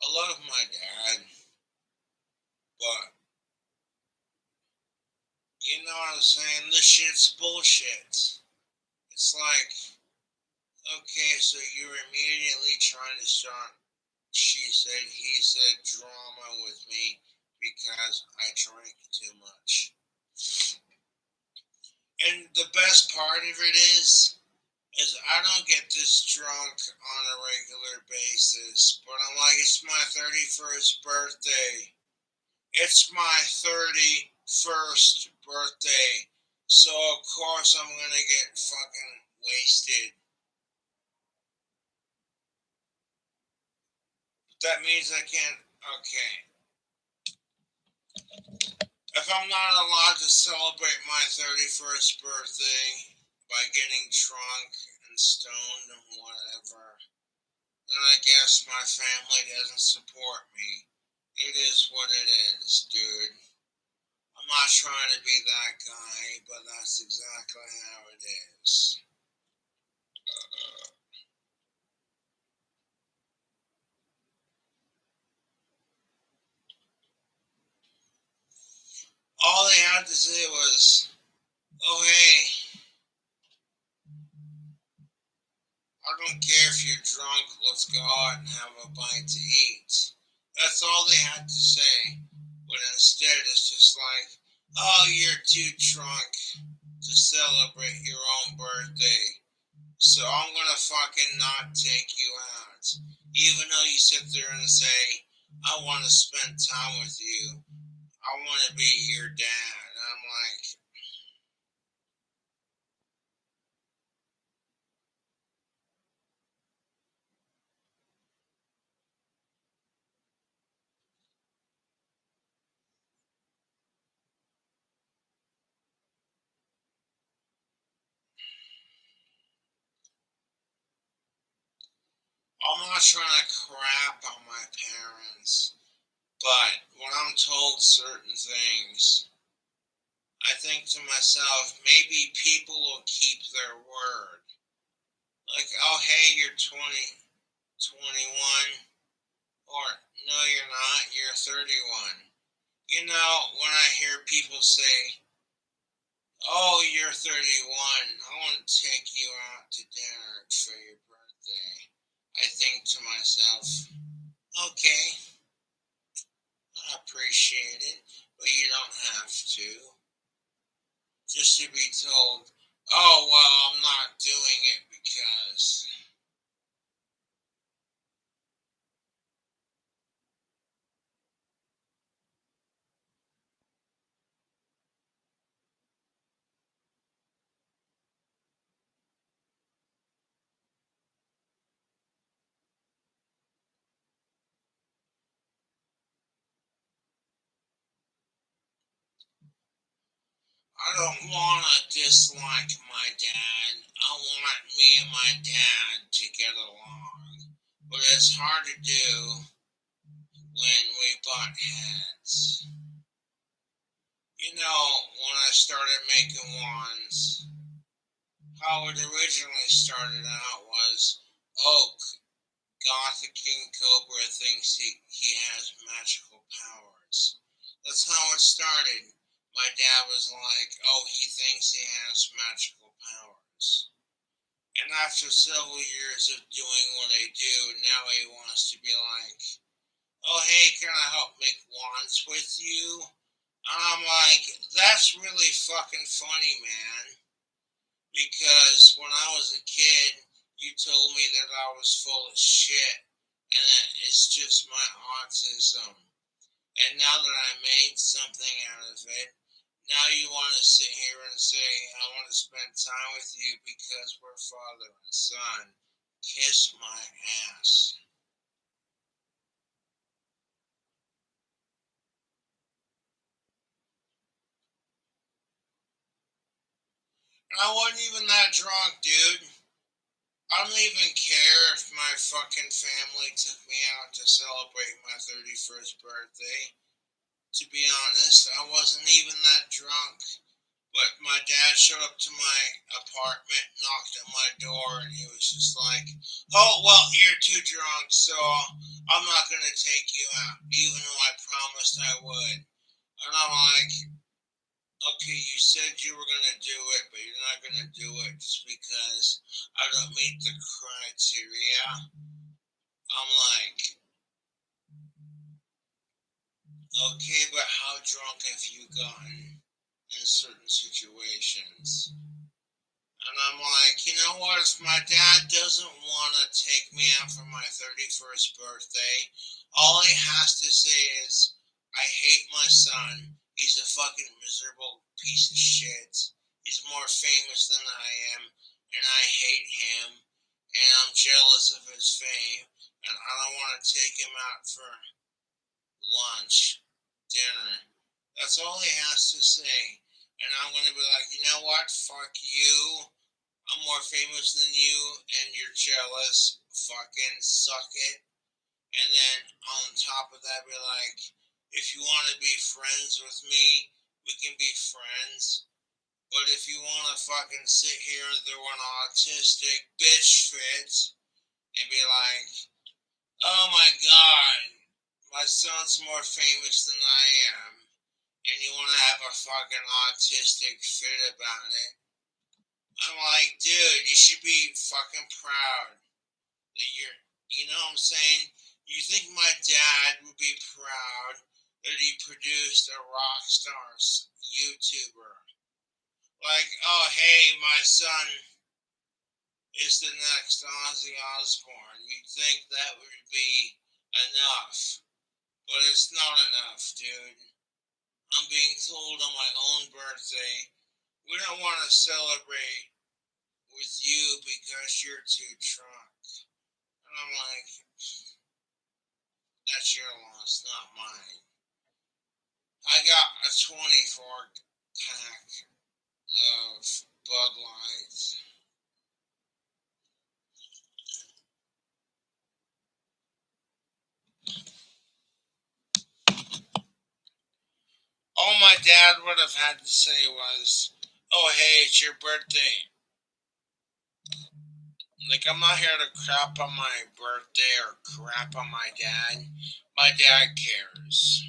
I love my dad, but, you know what I'm saying? This shit's bullshit. It's like, okay, so you're immediately trying to start she said, he said drama with me because I drank too much. And the best part of it is I don't get this drunk on a regular basis, but I'm like, it's my 31st birthday. It's my 31st birthday. So of course I'm gonna get fucking wasted. That means I can't, okay. If I'm not allowed to celebrate my 31st birthday by getting drunk and stoned and whatever, then I guess my family doesn't support me. It is what it is, dude. I'm not trying to be that guy, but that's exactly how it is. All they had to say was, oh, hey, I don't care if you're drunk, let's go out and have a bite to eat. That's all they had to say. But instead, it's just like, oh, you're too drunk to celebrate your own birthday. So I'm gonna fucking not take you out. Even though you sit there and say, I want to spend time with you. I want to be your dad. I'm like, I'm not trying to crap on my parents, but when I'm told certain things, I think to myself, maybe people will keep their word. Like, oh, hey, you're 20, 21, or no, you're not, you're 31. You know, when I hear people say, oh, you're 31, I want to take you out to dinner for your birthday, I think to myself, okay, I appreciate it, but you don't have to. Just to be told, oh, well, I'm not doing it because. I don't want to dislike my dad. I want me and my dad to get along. But it's hard to do when we butt heads. You know, when I started making wands, how it originally started out was, oh, Gothic King Cobra thinks he has magical powers. That's how it started. My dad was like, oh, he thinks he has magical powers. And after several years of doing what I do, now he wants to be like, oh, hey, can I help make wands with you? And I'm like, that's really fucking funny, man. Because when I was a kid, you told me that I was full of shit and that it's just my autism. And now that I made something out of it, now you want to sit here and say, I want to spend time with you because we're father and son. Kiss my ass. And I wasn't even that drunk, dude. I don't even care if my fucking family took me out to celebrate my 31st birthday. To be honest, I wasn't even that drunk. But my dad showed up to my apartment, knocked at my door, and he was just like, oh, well, you're too drunk, so I'm not going to take you out, even though I promised I would. And I'm like, okay, you said you were going to do it, but you're not going to do it just because I don't meet the criteria. I'm like, okay, but how drunk have you gotten in certain situations? And I'm like, you know what? If my dad doesn't want to take me out for my 31st birthday, all he has to say is, I hate my son. He's a fucking miserable piece of shit. He's more famous than I am, and I hate him, and I'm jealous of his fame, and I don't want to take him out for lunch, dinner. That's all he has to say. And I'm going to be like, you know what? Fuck you. I'm more famous than you and you're jealous. Fucking suck it. And then on top of that, be like, if you want to be friends with me, we can be friends. But if you want to fucking sit here and throw an autistic bitch fit and be like, oh my god, my son's more famous than I am, and you want to have a fucking autistic fit about it, I'm like, dude, you should be fucking proud that you know what I'm saying? You think my dad would be proud that he produced a rock star YouTuber? Like, oh, hey, my son is the next Ozzy Osbourne. You'd think that would be enough, but it's not enough, dude. I'm being told on my own birthday, we don't want to celebrate with you because you're too drunk. And I'm like, that's your loss, not mine. I got a 24 pack of Bud Lights. All my dad would have had to say was, oh, hey, it's your birthday. Like, I'm not here to crap on my birthday or crap on my dad. My dad cares.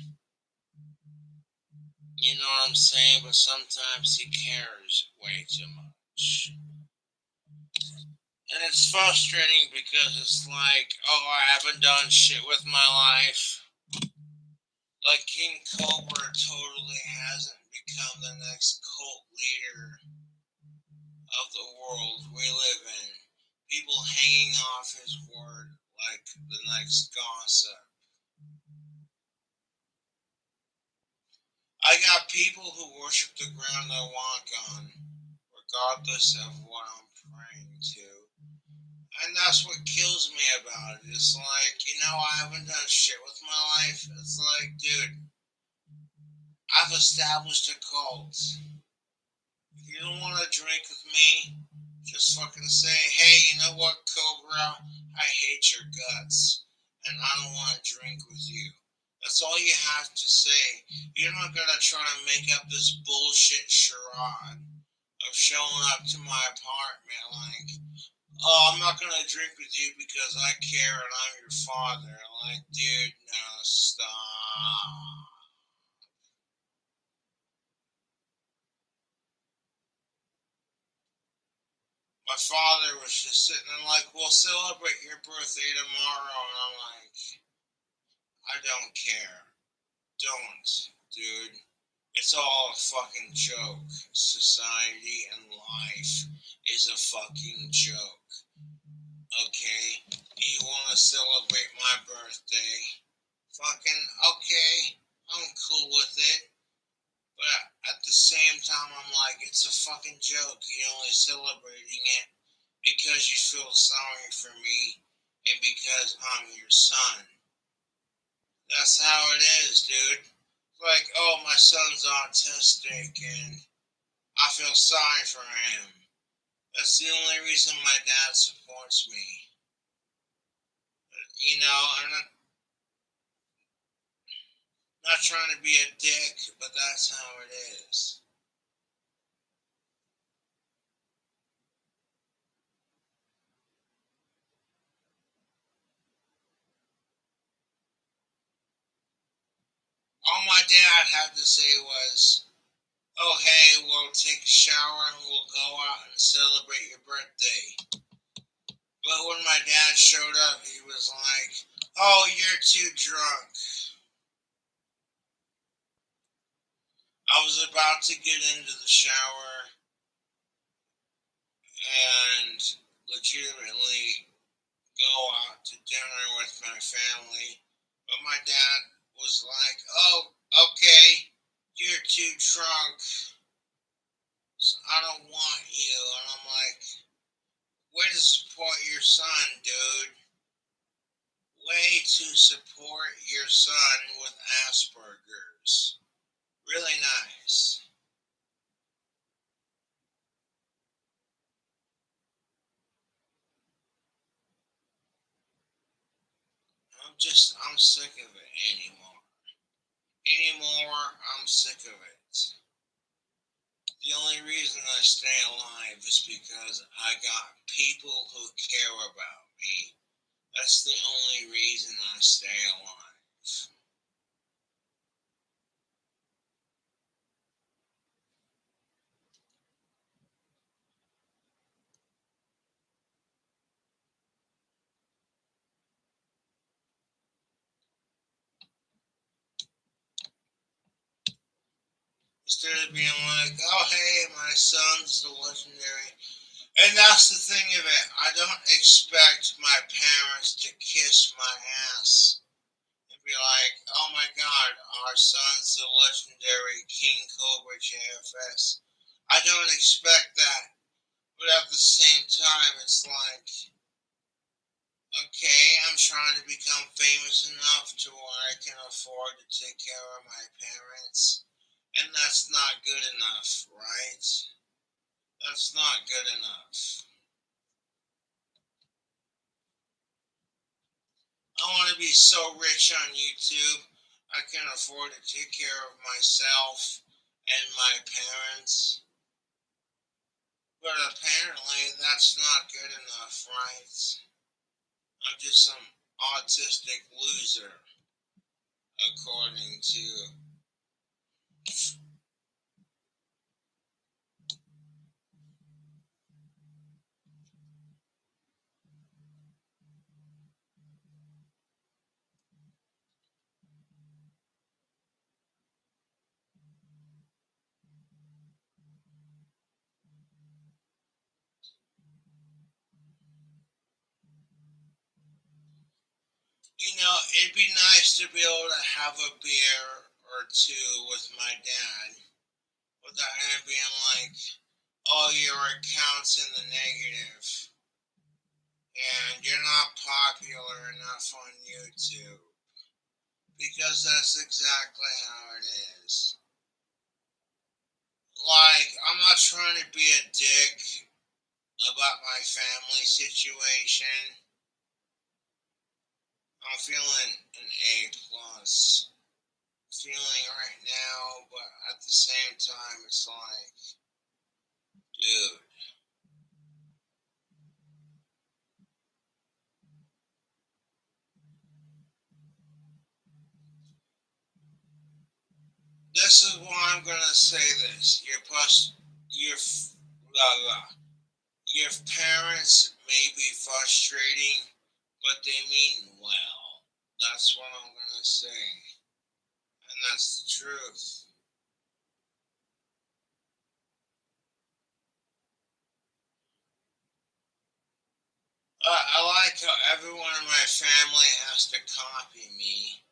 You know what I'm saying? But sometimes he cares way too much. And it's frustrating because it's like, oh, I haven't done shit with my life. Like King Cobra totally hasn't become the next cult leader of the world we live in. People hanging off his word like the next gossip. I got people who worship the ground I walk on, regardless of what I'm praying to. And that's what kills me about it. It's like, I haven't done shit with my life. It's like, dude, I've established a cult. If you don't want to drink with me, just fucking say, hey, you know what, Cobra? I hate your guts, and I don't want to drink with you. That's all you have to say. You're not gonna try to make up this bullshit charade of showing up to my apartment like, oh, I'm not gonna drink with you because I care and I'm your father. Like, dude, no, stop. My father was just sitting there like, we'll celebrate your birthday tomorrow. And I'm like, I don't care. Don't, dude. It's all a fucking joke. Society and life is a fucking joke. Okay? You want to celebrate my birthday? Fucking okay. I'm cool with it. But at the same time, I'm like, it's a fucking joke. You're only celebrating it because you feel sorry for me and because I'm your son. That's how it is, dude. Like, oh, my son's autistic and I feel sorry for him. That's the only reason my dad supports me. I'm not trying to be a dick, but that's how it is. All my dad had to say was, oh, hey, we'll take a shower and we'll go out and celebrate your birthday. But when my dad showed up, he was like, oh, you're too drunk. I was about to get into the shower and legitimately go out to dinner with my family. But my dad was like, oh, okay, you're too drunk. So I don't want you. And I'm like, way to support your son, dude. Way to support your son with Asperger's. Really nice. I'm sick of it anymore. I'm sick of it. The only reason I stay alive is because I got people who care about me. That's the only reason I stay alive. Instead of being like, oh hey, my son's the legendary. And that's the thing of it. I don't expect my parents to kiss my ass and be like, oh my god, our son's the legendary King Cobra JFS. I don't expect that. But at the same time, it's like, okay, I'm trying to become famous enough to where I can afford to take care of my parents. And that's not good enough, right? That's not good enough. I want to be so rich on YouTube, I can afford to take care of myself and my parents. But apparently, that's not good enough, right? I'm just some autistic loser, according to. It'd be nice to be able to have a beer or two with my dad without him being like, oh, your account's in the negative and you're not popular enough on YouTube. Because that's exactly how it is. Like, I'm not trying to be a dick about my family situation. I'm feeling an A plus feeling right now, but at the same time, it's like, dude, this is why I'm gonna say this. Your, blah, blah. Your parents may be frustrating, but they mean well. That's what I'm gonna say, and that's the truth. I like how everyone in my family has to copy me.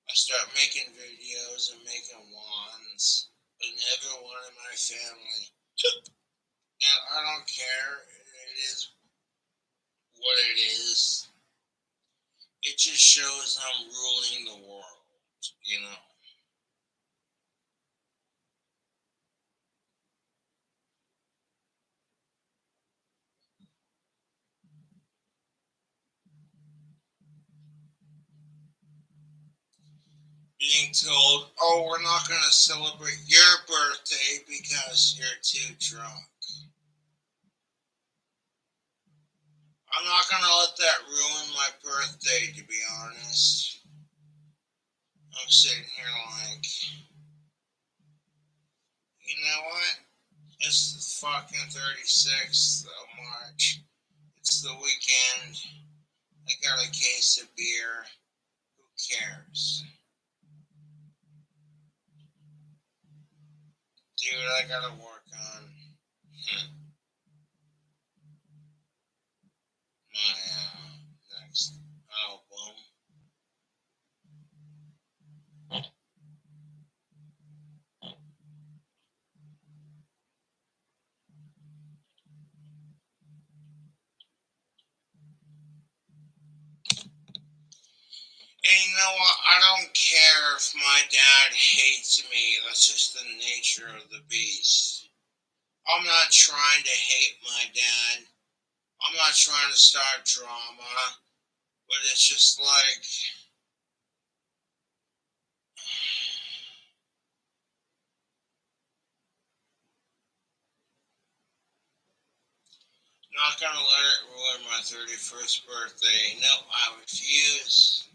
I start making videos and making wands, and everyone in my family. And I don't care. It is what it is. It just shows I'm ruling the world. Being told, oh, we're not going to celebrate your birthday because you're too drunk. I'm not going to let that ruin my birthday, to be honest. I'm sitting here like, you know what? It's the fucking 36th of March. It's the weekend. I got a case of beer. Who cares? Dude, I gotta work on my next album. And you know what? I don't care if my dad hates me. That's just the nature of the beast. I'm not trying to hate my dad. I'm not trying to start drama. But it's just like, not gonna let it ruin my 31st birthday. No, I refuse.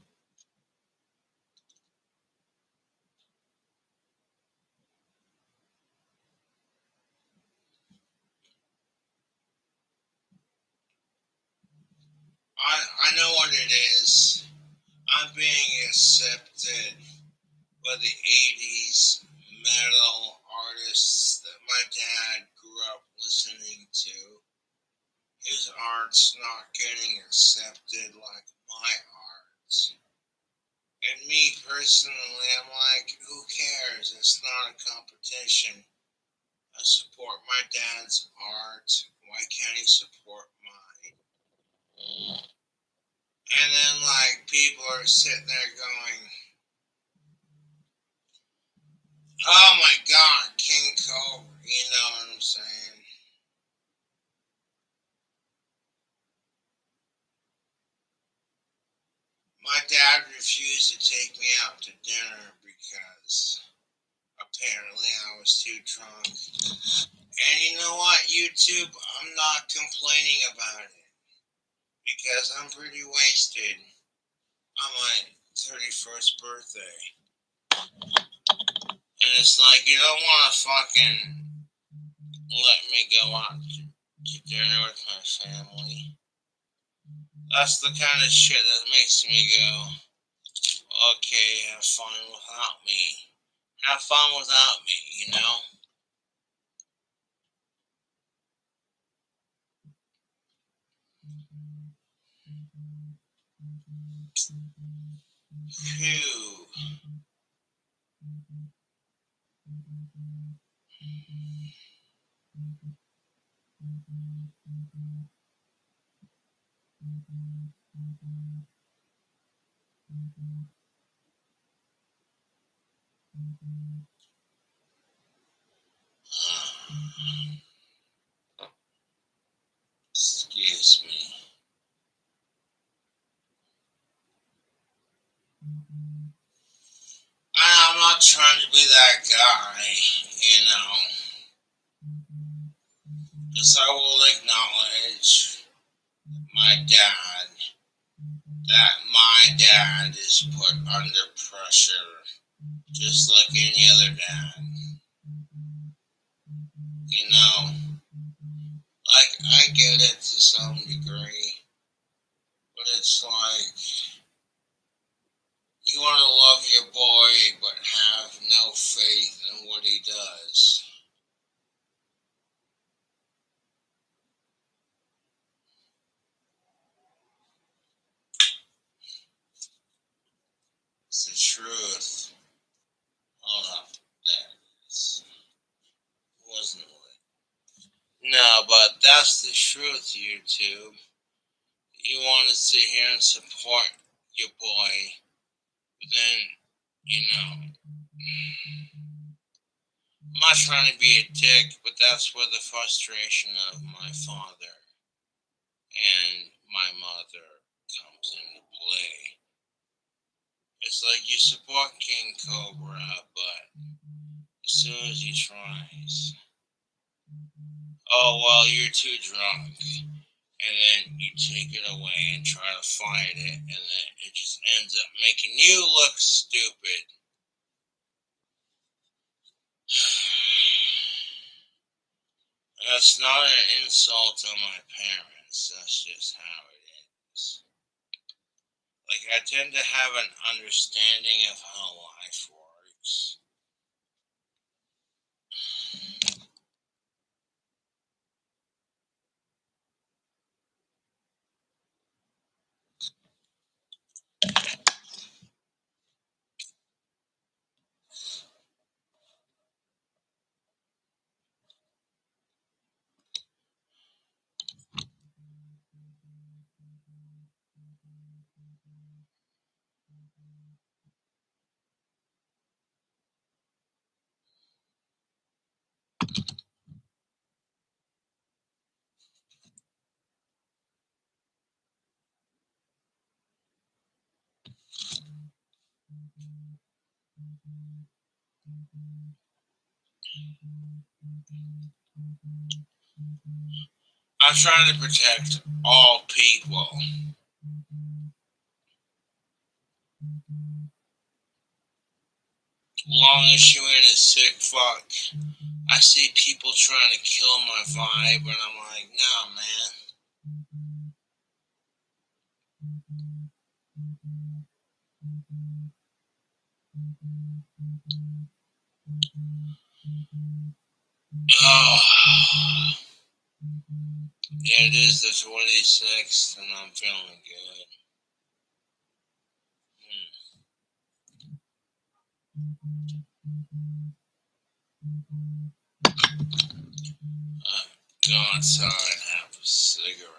I know what it is. I'm being accepted by the 80s metal artists that my dad grew up listening to. His art's not getting accepted like my art. And me personally, I'm like, who cares? It's not a competition. I support my dad's art. Why can't he support mine? And then, like, people are sitting there going, oh my god, King Cobra, you know what I'm saying? My dad refused to take me out to dinner because apparently I was too drunk. And you know what, YouTube? I'm not complaining about it because I'm pretty wasted on my 31st birthday. And it's like, you don't want to fucking let me go out to dinner with my family. That's the kind of shit that makes me go, okay, have fun without me. Have fun without me, you know? Phew. Excuse me. I'm not trying to be that guy, you know. Because I will acknowledge my dad, that my dad is put under pressure, just like any other dad. You know, like, I get it to some degree, but it's like, you want to love your boy, but have no faith in what he does. It's the truth. Hold up. There it is. Wasn't it? No, but that's the truth, YouTube. You want to sit here and support your boy, but then, you know, I'm not trying to be a dick, but that's where the frustration of my father and my mother comes into play. It's like you support King Cobra, but as soon as he tries, oh, well, you're too drunk. And then you take it away and try to fight it, and then it just ends up making you look stupid. That's not an insult on my parents, that's just how it is. Like, I tend to have an understanding of how life works. I'm trying to protect all people. Long as you ain't a sick fuck. I see people trying to kill my vibe, and I'm like, nah, man. Oh, yeah, it is the 26th, and I'm feeling good. Go outside and have a cigarette.